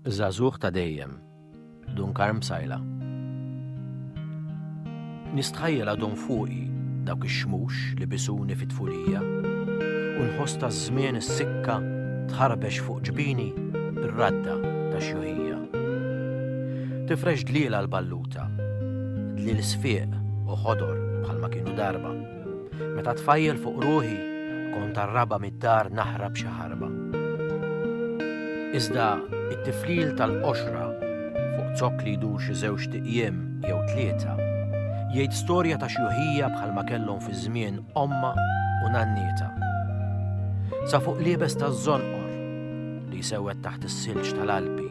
Żagħżugħ ta' dejjem, Dunkarm Sajla. Nistħajjel għadhom fuqi dawk ix-xmux li bisuni fit-tfulija u nħoss taż-żmien is-sikka tħarbex fuq ġbini ir-radda tax-xjuħija. Tifrex dliel għall-balluta, dliel sfiq u ħodor bħalma kienu darba. Meta tfajjel fuq ruħi kont arraba mid-dar naħrab xi ħarba. Iżda it-tiflil tal-qoxra fuq zokk li jdur xi żewġ tiqjiem jew tlieta jgħid storja ta' xjuħija bħalma kellhom fi żmien omma u nannieta. Sa fuq liebes taż-żonqor li jsewwed taħt is-silġ tal-Alpi,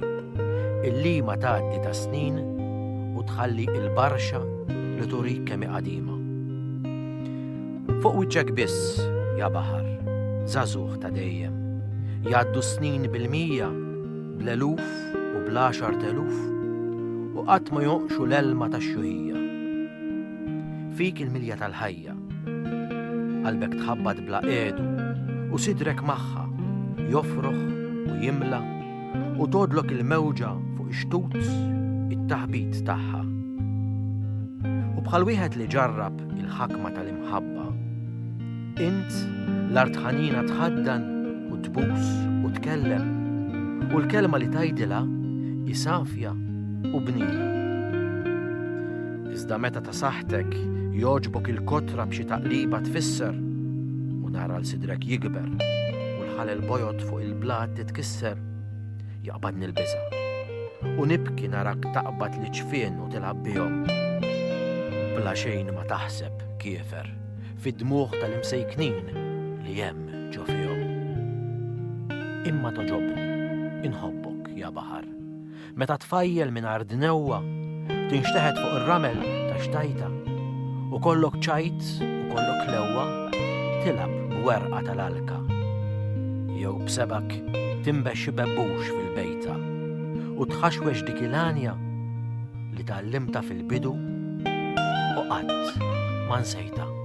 il-lima tgħaddi ta' snin u tħalli il-barxa li turik kemm qadima. Fuq wiċċek biss, ja baħar, żagħżugħ ta' dejjem, jgħaddu snin bil-mija, bl-eluf u bl-10,000 u qatt ma jonqxu l-elma tax-xjuħija. Fik il-milja tal-ħajja, qalbek tħabbad bla qiegħdu u sidrek magħha jofroħ u jimla u todlok il-mewġa fuq ix-xtut it-taħbit tagħha. U bħal wieħed li ġarrab il-ħakma tal-imħabba, int l-art ħanina tħaddan u tbus u tkellem u l-kelma li tgħidilha isafja u bnina. Iżda meta ta' saħtek jogħġbok il-kotra b'xi taqliba tfisser u nara l-sidrek jikber u l-ħalel bojot fuq il-blad titkisser jaqbadni l-biża' u nibki narak taqbad li ġfien u tilab bihom bla xejn ma taħseb kiefer fid-dmuħ tal-imsejknin li hemm ġo fihom. Imma toġobni, inħobbok, ja baħar. Meta tfajjel mingħajr dnewwa, tinxteħed fuq ir-ramel ta' xtajta u kollok ċajt u kollok lewwa, tilab b'werqa tal-alka. Jew b'sebak timbex xi bebbux fil-bejta u tħaxwex dik il-għanja li tallimta fil-bidu u qatt ma nsejta.